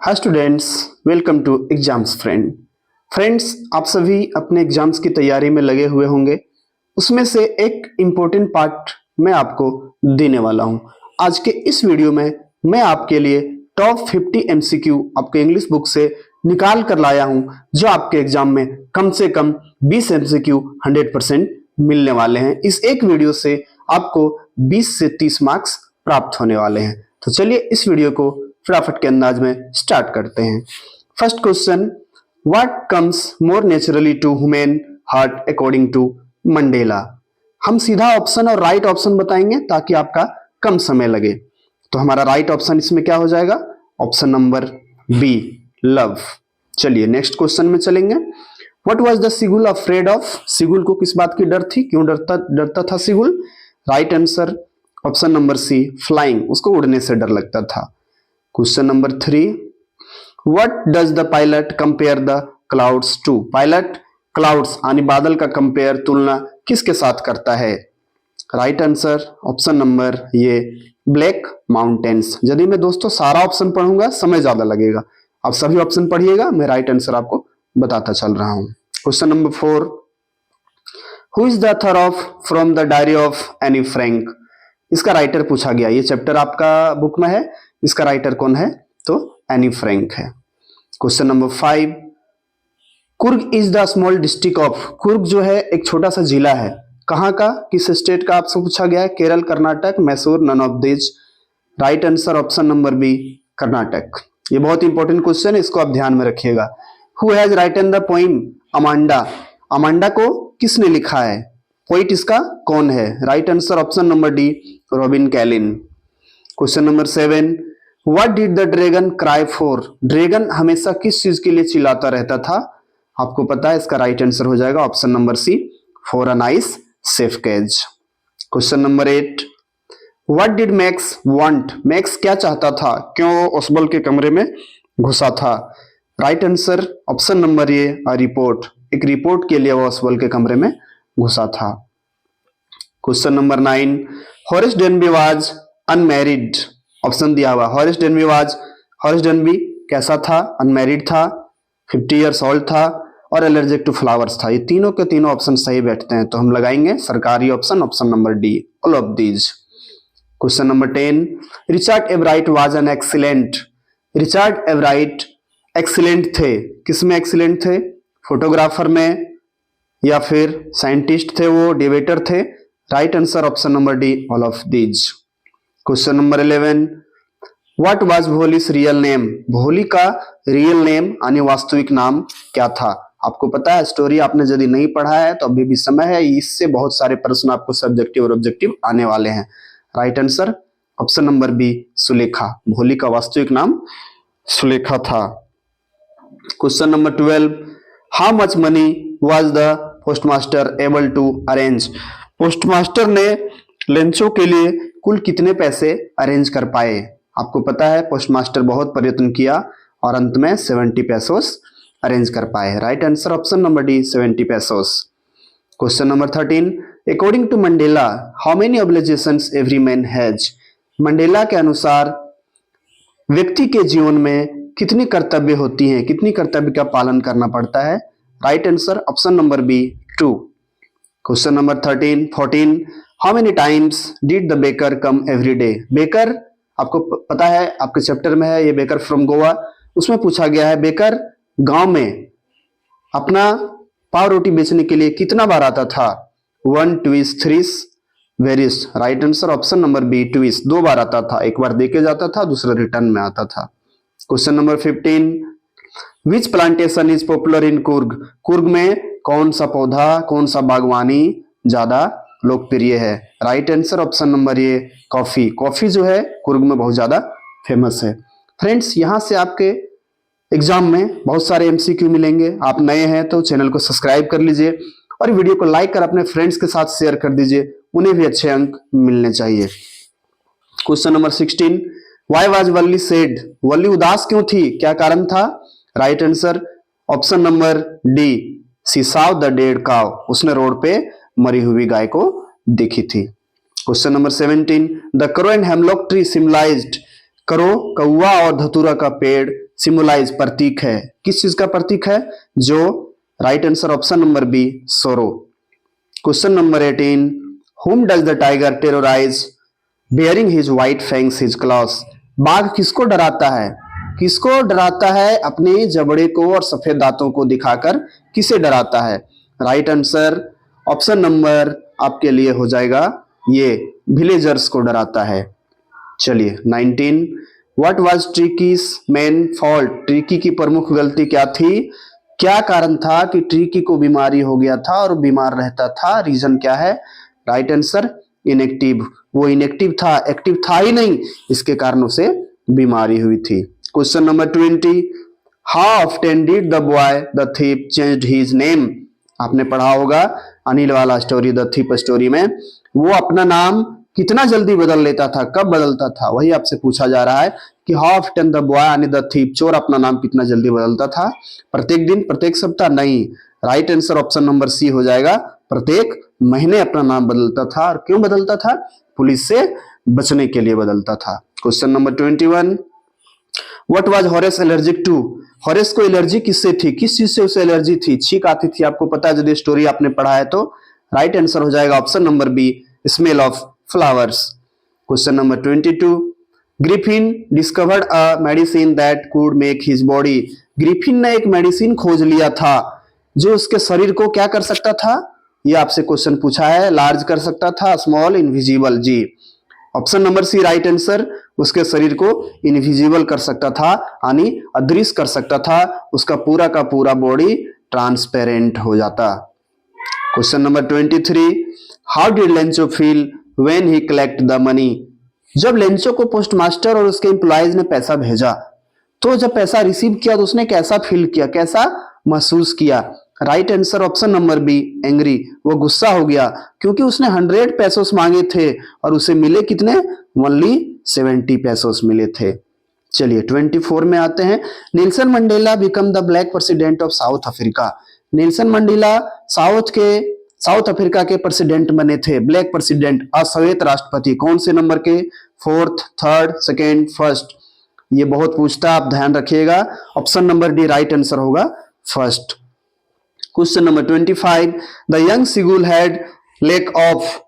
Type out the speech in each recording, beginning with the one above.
Hi students, welcome to exams friends, आप सभी अपने एग्जाम्स की तैयारी में लगे हुए होंगे। उसमें से एक इम्पोर्टेंट पार्ट मैं आपको देने वाला हूं। आज के इस वीडियो में मैं आपके लिए टॉप 50 एमसीक्यू आपके इंग्लिश बुक से निकाल कर लाया हूं, जो आपके एग्जाम में कम से कम 20 एमसीक्यू 100% मिलने वाले हैं। इस एक वीडियो से आपको 20 से 30 मार्क्स प्राप्त होने वाले हैं। तो चलिए इस वीडियो को फटाफट के अंदाज में स्टार्ट करते हैं। First question, what comes more naturally to human heart according to Mandela. हम सीधा ऑप्शन और राइट ऑप्शन बताएंगे ताकि आपका कम समय लगे। तो हमारा राइट ऑप्शन इसमें क्या हो जाएगा? Option number B, love. चलिए नेक्स्ट क्वेश्चन में चलेंगे। What was the seagull afraid of. Seagull को किस बात की डर थी? क्यों डरता था seagull? Right answer option number C, flying. उसको उड़ने से डर लगता था। Question number 3, what does the pilot compare the clouds to. Pilot clouds यानी बादल का कंपेयर, तुलना किसके साथ करता है? राइट आंसर ऑप्शन नंबर ये, ब्लैक माउंटेन्स। यदि मैं दोस्तों सारा ऑप्शन पढ़ूंगा समय ज्यादा लगेगा, आप सभी ऑप्शन पढ़िएगा, मैं राइट आंसर आपको बताता चल रहा हूं। Question number 4, who is the author of from the diary of Anne Frank. इसका राइटर पूछा गया। ये चैप्टर आपका बुक में है, इसका राइटर कौन है? तो एनी फ्रैंक है। Question number 5, Coorg is the small district of. Coorg जो है एक छोटा सा जिला है, कहां का, किस स्टेट का आपसे पूछा गया है? Kerala, Karnataka, Mysore, none of this. Right answer option number B, Karnataka. ये बहुत इंपॉर्टेंट क्वेश्चन है, इसको आप ध्यान में रखिएगा। Who has written the poem Amanda. Amanda को किसने लिखा है? पोइट इसका कौन है? Right answer option number D, robin Kaelin. Question number 7, what did the dragon cry for. Dragon हमेशा किस चीज के लिए चिल्लाता रहता था? आपको पता है, इसका राइट आंसर हो जाएगा option number C, for a nice safe cage. Question number 8, what did Max want. Max क्या चाहता था? क्यों ओसबल के कमरे में घुसा था? Right answer option number A, a report. एक रिपोर्ट के लिए वो ओसबल के कमरे में घुसा था। Question number 9, हॉरिस Denby was unmarried. Option दिया हुआ, हॉरिस डेनबी कैसा था? अनमैरिड था, 50 ईयर्स ओल्ड था और एलर्जिक टू फ्लावर्स था। ये तीनों के तीनों ऑप्शन सही बैठते हैं, तो हम लगाएंगे सरकारी option, option number D, all of these. Question number 10, Richard Ebright was an excellent. Richard Ebright excellent थे, किसमें एक्सीलेंट थे? फोटोग्राफर में, या फिर साइंटिस्ट थे वो, डिबेटर थे? Right answer option number D, all of these. Question number 11, what was Bholi's real name. Bholi का रियल नेम यानी वास्तविक नाम क्या था? आपको पता है, स्टोरी आपने यदि नहीं पढ़ा है तो अभी भी समय है, इससे बहुत सारे प्रश्न आपको सब्जेक्टिव और ऑब्जेक्टिव आने वाले हैं। Right answer option number B, Sulekha. Bholi का वास्तविक नाम सुलेखा था। Question number 12, how much money was the postmaster able to arrange. Postmaster ने लेंचों के लिए कुल कितने पैसे अरेंज कर पाए? आपको पता है, पोस्टमास्टर बहुत प्रयत्न किया और अंत में 70 पैसोस अरेंज कर पाए। Right answer option number D, 70 pesos. Question number 13, according to Mandela how many obligations every man has. Mandela के अनुसार व्यक्ति के जीवन में कितनी कर्तव्य होती हैं, कितनी कर्तव्य का पालन करना पड़ता है? Right answer option number B, 2। Question number 14, how many times did the baker come every day. Baker आपको पता है, आपके चैप्टर में है ये, बेकर फ्रॉम गोवा। उसमें पूछा गया है, बेकर गांव में अपना पाव रोटी बेचने के लिए कितना बार आता था? 1, 2, 3, various. Right answer option number B, 2, 2 बार आता था। एक बार देके जाता था, दूसरा रिटर्न में आता था। Question number 15, which plantation is popular in Coorg. Coorg में कौन सा पौधा, कौन सा बागवानी ज्यादा लोकप्रिय है? राइट आंसर ऑप्शन नंबर ए, कॉफी। कॉफी जो है कुर्ग में बहुत ज्यादा फेमस है। फ्रेंड्स, यहां से आपके एग्जाम में बहुत सारे एमसीक्यू मिलेंगे। आप नए हैं तो चैनल को सब्सक्राइब कर लीजिए और वीडियो को लाइक कर अपने फ्रेंड्स के साथ शेयर कर दीजिए, उन्हें भी अच्छे अंक मिलने चाहिए। Question number 16, why was Valli sad. Valli उदास क्यों थी, क्या कारण था? Right answer option number D, she saw the dead cow. उसने रोड पे मरी हुई गाय को देखी थी। Question number 17, the crow and hemlock tree symbolised. Crow, कौवा और धतूरा का पेड़ सिंबलाइज प्रतीक है, किस चीज का प्रतीक है? जो right answer option number B sorrow. Question number 18, whom does the tiger terrorize bearing his white fangs his claws? बाघ किसको डराता है? किसको डराता है अपने जबड़े को और सफेद दांतों को दिखाकर? किसे डराता है? राइट आंसर ऑप्शन नंबर आपके लिए हो जाएगा ये विलेजर्स को डराता है। चलिए 19, what was ट्रिकीज main fault? Tricky की प्रमुख गलती क्या थी? क्या कारण था कि ट्रिकी को बीमारी हो गया था और बीमार रहता था? रीजन क्या है? Right answer inactive. वो इनएक्टिव था, एक्टिव था ही नहीं, इसके कारण उसे बीमारी हुई थी। Question number 20, how often did the boy the thief changed his name? आपने पढ़ा होगा अनिल वाला स्टोरी, द थीप स्टोरी में वो अपना नाम कितना जल्दी बदल लेता था, कब बदलता था? वही आपसे पूछा जा रहा है कि हाउ ऑफ्टन द बॉय यानी द थीप चोर अपना नाम कितना जल्दी बदलता था? प्रत्येक दिन, प्रत्येक सप्ताह? नहीं, right answer option number C हो जाएगा, प्रत्येक महीने अपना नाम बदलता था। और क्यों बदलता था? पुलिस से बचने के लिए बदलता था। Question number 21, what was Horace allergic to? Horace को एलर्जी किससे थी? किस चीज से उसे एलर्जी थी? छींक आती थी, आपको पता है यदि स्टोरी आपने पढ़ा है तो। राइट आंसर हो जाएगा option number B, smell of flowers. Question number 22, Griffin discovered a medicine that could make his body. Griffin ने एक मेडिसिन खोज लिया था जो उसके शरीर को क्या कर सकता था? ये आपसे क्वेश्चन पूछा है, लार्ज कर सकता था, स्मॉल, इनविजिबल? जी, option number C right answer, उसके शरीर को इनविजिबल कर सकता था यानी अदृश्य कर सकता था, उसका पूरा का पूरा बॉडी ट्रांसपेरेंट हो जाता। Question number 23, how did Lencho feel when he collect the money? जब लेंचो को पोस्टमास्टर और उसके एम्प्लॉयज ने पैसा भेजा तो जब पैसा रिसीव किया तो उसने कैसा फील किया, कैसा महसूस किया? Right answer option number B, angry. वो गुस्सा हो गया क्योंकि उसने 100 पैसोस मांगे थे और उसे मिले कितने? ओनली 70 पैसोस मिले थे। चलिए 24 में आते हैं, Nelson Mandela become the black president of south Africa. Nelson Mandela south Africa के प्रेसिडेंट बने थे, ब्लैक प्रेसिडेंट, अश्वेत राष्ट्रपति। कौन से नंबर के? Fourth, third, second, first? ये बहुत पूछता, आप ध्यान रखिएगा। Option number D right answer होगा, first. Question number 25, the young seagull had lack of.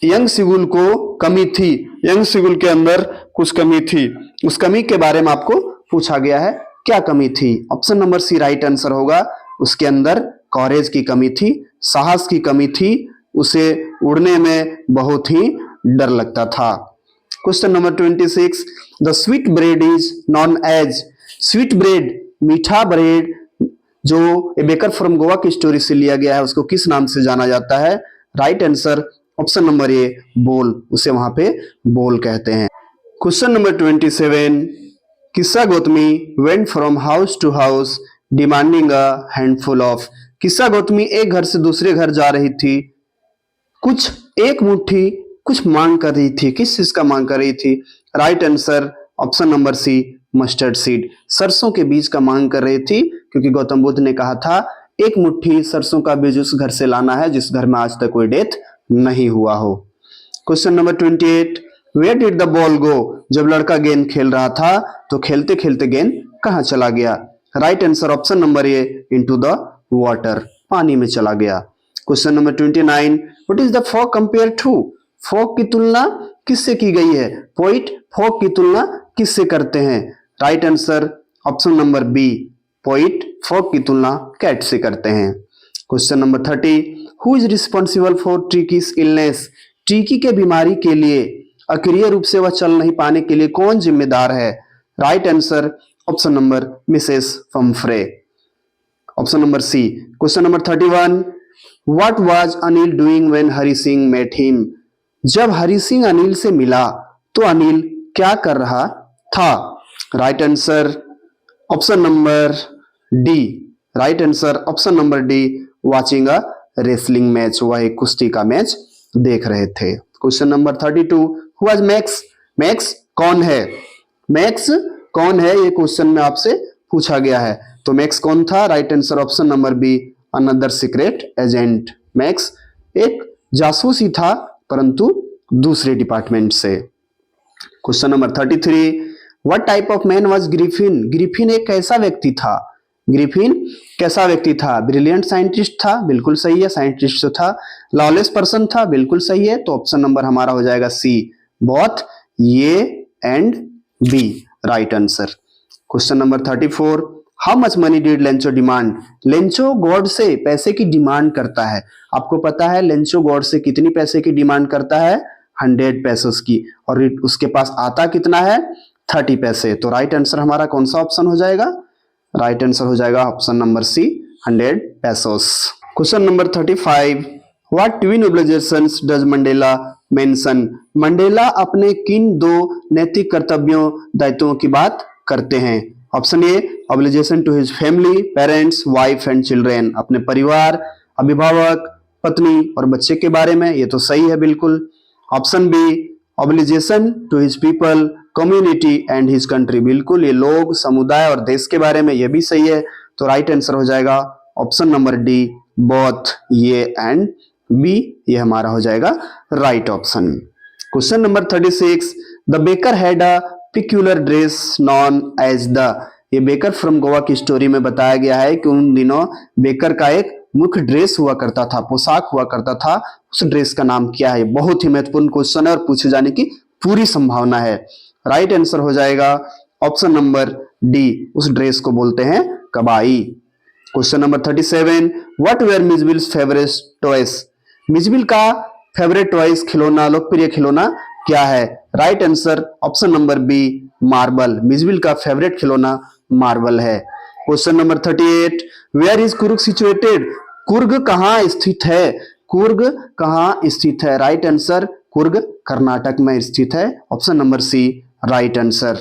Young seagull को कमी थी, यंग सिगुल के अंदर कुछ कमी थी, उस कमी के बारे में आपको पूछा गया है, क्या कमी थी? Option number C right answer होगा, उसके अंदर कॉरेज की कमी थी, साहस की कमी थी, उसे उड़ने में बहुत ही डर लगता था। Question number 26, the sweet bread is known as. Sweet bread, मीठा ब्रेड, जो ए बेकर फ्रॉम गोवा की स्टोरी से लिया गया है, उसको किस नाम से जाना जाता है? राइट आंसर ऑप्शन नंबर ए, बोल। उसे वहां पे बोल कहते हैं। Question number 27, Kisa Gotami went from house to house demanding a handful of. Kisa Gotami एक घर से दूसरे घर जा रही थी, कुछ एक मुट्ठी कुछ मांग कर रही थी। किस चीज का मांग कर रही थी? Right answer option number C, mustard seed, सरसों के बीज का मांग कर रही थी, क्योंकि गौतम बुद्ध ने कहा था एक मुट्ठी सरसों का बीज उस घर से लाना है जिस घर में आज तक कोई डेथ नहीं हुआ हो। Question number 28, where did the ball go. जब लड़का गेंद खेल रहा था तो खेलते खेलते गेंद कहां चला गया? Right answer option number A, into the water, पानी में चला गया। Question number 29, what is the fog compare to. Fog की तुलना किससे की गई है? पोइट फॉग की तुलना किससे करते हैं? Right answer option number B, poet fog की तुलना कैट से करते हैं। Question number 30, who is responsible for Tricky's illness. Tricky के बीमारी के लिए अक्रिय रूप से वह चल नहीं पाने के लिए कौन जिम्मेदार है? Right answer option number Mrs Pumphrey, option number C. Question number 31, what was Anil doing when Hari Singh met him. जब हरि सिंह अनिल से मिला तो अनिल क्या कर रहा था? Right answer option number D, right answer option number D, watching a wrestling match, वह एक कुश्ती का मैच देख रहे थे। Question number 32, who was max. Max कौन है? मैक्स कौन है, ये क्वेश्चन में आपसे पूछा गया है, तो मैक्स कौन था? Right answer option number B, another secret agent. Max एक जासूस ही था परंतु दूसरे डिपार्टमेंट से। Question number 33, what type of man was Griffin? Griffin एक कैसा व्यक्ति था? ग्रिफिन कैसा व्यक्ति था? ब्रिलियंट साइंटिस्ट था, बिल्कुल सही है, साइंटिस्ट तो था। लॉलेस पर्सन था, बिल्कुल सही है, तो ऑप्शन नंबर हमारा हो जाएगा C, both A and B, right answer. Question number 34, how much money did Lencho demand? Lencho God से पैसे की डिमांड करता है। आपको पता है लेंचो गॉड से कितनी पैसे की डिमांड करता है? 100 पैसों की, और उसके पास आता कितना है? 30 पैसे। तो राइट आंसर हमारा कौन सा ऑप्शन हो जाएगा? राइट आंसर हो जाएगा option number C, 100 pesos. Question number 35, what twin obligations does Mandela mention? Mandela अपने किन दो नैतिक कर्तव्यों दायित्वों की बात करते हैं? Option A, obligation to his family, parents, wife and children, अपने परिवार, अभिभावक, पत्नी और बच्चे के बारे में, ये तो सही है बिल्कुल। Option B, obligation to his people, community and his country, बिल्कुल ये लोग, समुदाय और देश के बारे में, ये भी सही है। तो राइट आंसर हो जाएगा option number D, both A and B, ये हमारा हो जाएगा right option. Question number 36, the baker had a peculiar dress known as the, ये बेकर फ्रॉम गोवा की स्टोरी में बताया गया है कि उन दिनों बेकर का एक मुख्य ड्रेस हुआ करता था, पोशाक हुआ करता था, उस ड्रेस का नाम क्या है? बहुत ही महत्वपूर्ण क्वेश्चन है और पूछे जाने की पूरी संभावना है। राइट आंसर हो जाएगा ऑप्शन नंबर डी, उस ड्रेस को बोलते हैं कबाई। Question number 37, what were Mijbil's favourite toys? Mijbil का फेवरेट टॉयज, खिलौना, लोकप्रिय खिलौना क्या है? Right answer option number B, marble, Mijbil का फेवरेट खिलौना मार्बल है। Question number 38, where is Coorg situated? Coorg कहाँ स्थित है? कुर्ग कहाँ स्थित है? राइट आंसर, कुर्ग कर्नाटक में स्थित है, option number C, right answer.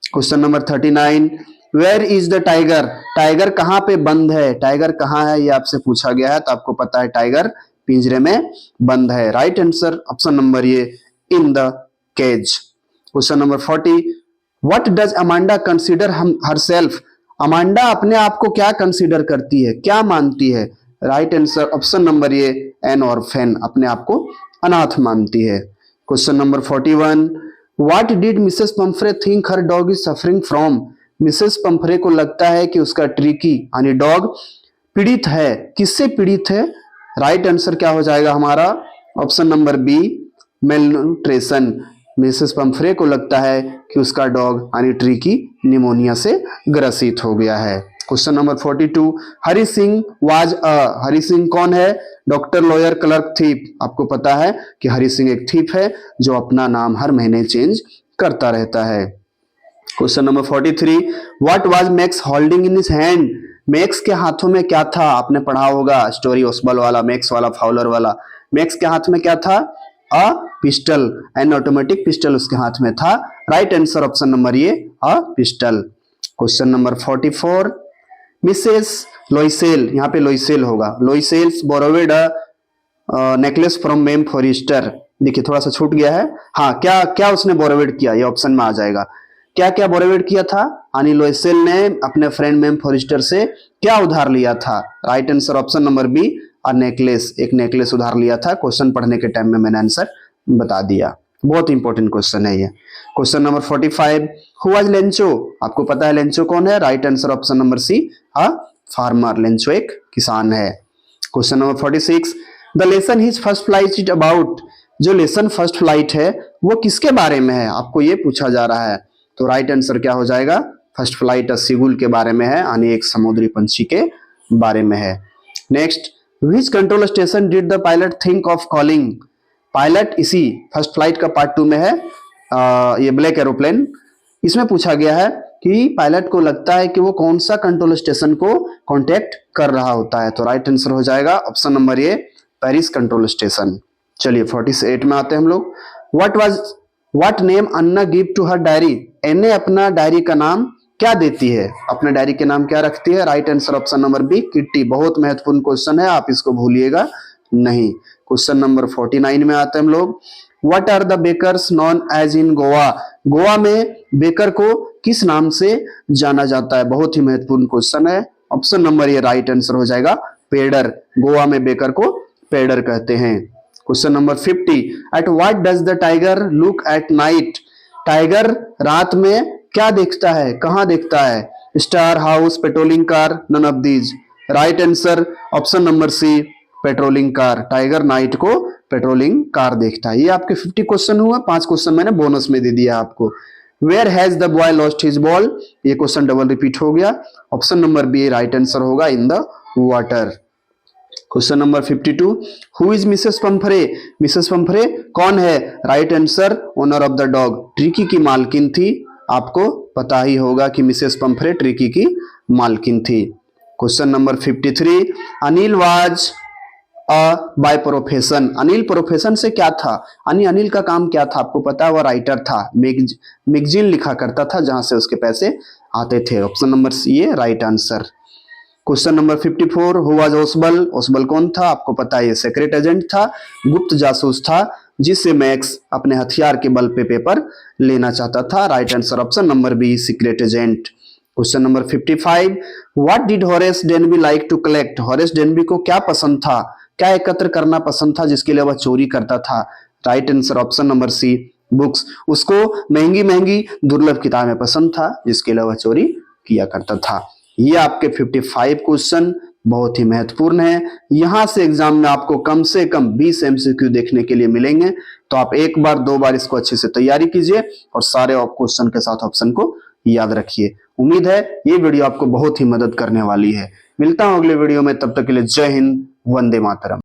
Question number 39, where is the tiger? Tiger कहाँ पे बंद है? टाइगर कहाँ है ये आपसे पूछा गया है, तो आपको पता है टाइगर पिंजरे में बंद है। राइट आंसर ऑप्शन नंबर ये, in the cage. Question number 40, what does Amanda consider herself? Amanda अपने आप को क्या कंसीडर करती है, क्या मानती है? राइट आंसर ऑप्शन नंबर ये, एन ऑर्फेन, अपने आप को अनाथ मानती है। Question number 41, what did Mrs Pomfrey think her dog is suffering from? Mrs Pumphrey को लगता है कि उसका ट्रिकी यानी डॉग पीड़ित है, किससे पीड़ित है? राइट आंसर क्या हो जाएगा हमारा? Option number B, malnutrition. Mrs Pumphrey को लगता है कि उसका डॉग यानी ट्रिकी निमोनिया से ग्रसित हो गया है। Question number 42, Hari Singh was a, Hari Singh कौन है? Doctor, lawyer, clerk, thief. आपको पता है कि हरि सिंह एक थीप है जो अपना नाम हर महीने चेंज करता रहता है। Question number 43, what was max holding in his hand? Max के हाथों में क्या था? आपने पढ़ा होगा स्टोरी ओसबल वाला, मैक्स वाला, फाउलर वाला। मैक्स के हाथ में क्या था? A pistol, an automatic pistol उसके हाथ में था। राइट आंसर ऑप्शन नंबर ये, a pistol. Question number 44, Mrs Loisel, यहाँ पे लोइसेल होगा, लोइसेल्स बोरोवेड नेकलेस फ्रॉम मेम फॉरेस्टर। देखिए थोड़ा सा छूट गया है, हाँ, क्या क्या उसने बोरोवेड किया, ये ऑप्शन में आ जाएगा। क्या क्या बोरोवेड किया था? यानी लोइसेल ने अपने फ्रेंड मेम फॉरेस्टर से क्या उधार लिया था? Right answer option number B, और नेकलेस, एक नेकलेस उधार लिया था। क्वेश्चन पढ़ने के टाइम में मैंने आंसर बता दिया, बहुत इंपॉर्टेंट क्वेश्चन है ये। Question number 45, who was Lencho? आपको पता है लेंचो कौन है? Right answer option number C, a farmer, Lencho एक किसान है। Question number 46, the lesson his first flight is about? जो लेसन फर्स्ट फ्लाइट है वो किसके बारे में है? आपको ये पूछा जा रहा है, तो राइट आंसर क्या हो जाएगा? फर्स्ट फ्लाइट सीगुल के बारे में है, यानी एक समुद्री पंछी के बारे में है। Next, which control station did the pilot think of calling? Pilot इसी फर्स्ट फ्लाइट का पार्ट 2 में है, ये ब्लैक एरोप्लेन, इसमें पूछा गया है कि पायलट को लगता है कि वो कौन सा कंट्रोल स्टेशन को कांटेक्ट कर रहा होता है, तो राइट आंसर हो जाएगा option number A, Paris control station. चलिए 48 में आते हैं हम लोग। What name Anna give to her diary? Anne अपना डायरी का नाम क्या देती है? अपने डायरी के नाम क्या रखती है? Right answer option number B, Kitty. बहुत महत्वपूर्ण क्वेश्चन है, आप इसको भूलिएगा नहीं। क्वेश्चन नंबर 49 में आते हैं हम लोग। What are the bakers known as in Goa? Goa में बेकर को किस नाम से जाना जाता है? बहुत ही महत्वपूर्ण क्वेश्चन है, ऑप्शन नंबर ये राइट आंसर हो जाएगा, पेडर। गोवा में बेकर को पेडर कहते हैं। Question number 50, at what does the tiger look at night? Tiger रात में क्या देखता है, कहां देखता है? Star, house, patrolling car, none of these. Right answer option number C, patrolling car. Tiger night को पेट्रोलिंग कार देखता है। ये आपके 50 क्वेश्चन हुआ, 5 क्वेश्चन मैंने बोनस में दे दिया आपको। Where has the boy lost his ball, ये क्वेश्चन डबल रिपीट हो गया। Option number B right answer होगा, in the water. Question number 52, who is Mrs Pumphrey, Mrs Pumphrey कौन है? Right answer, owner of the dog, Tricki की मालकिन थी। आपको पता ही होगा कि मिसेस पंफरे ट्रिकी की मालकिन थी। Question number 53, Anil was by profession, Anil profession से क्या था? अनिल का काम क्या था? आपको पता है वह राइटर था, मैगजीन लिखा करता था जहां से उसके पैसे आते थे। ऑप्शन नंबर सी है right answer. Question number 54, who was Ausable, Ausable कौन था? आपको पता है ये सीक्रेट एजेंट था, गुप्त जासूस था, जिससे मैक्स अपने हथियार के बल पे पेपर लेना चाहता था। Right answer option number B, secret agent. Question number 55, what did Horace Danby like to collect, Horace Danby को क्या पसंद था, क्या एकत्र करना पसंद था जिसके लिए वह चोरी करता था? Right answer option number C, books. उसको महंगी महंगी दुर्लभ किताबें पसंद था जिसके लिए वह चोरी किया करता था। ये आपके 55 क्वेश्चन बहुत ही महत्वपूर्ण है। यहां से एग्जाम में आपको कम से कम 20 एमसीक्यू देखने के लिए मिलेंगे, तो आप एक बार 2 बार इसको अच्छे से तैयारी कीजिए और सारे क्वेश्चन के साथ ऑप्शन को याद रखिए। उम्मीद है ये वीडियो आपको बहुत ही मदद करने वाली है। मिलता हूं अगले वीडियो में, तब तक के लिए जय हिंद, वंदे मातरम।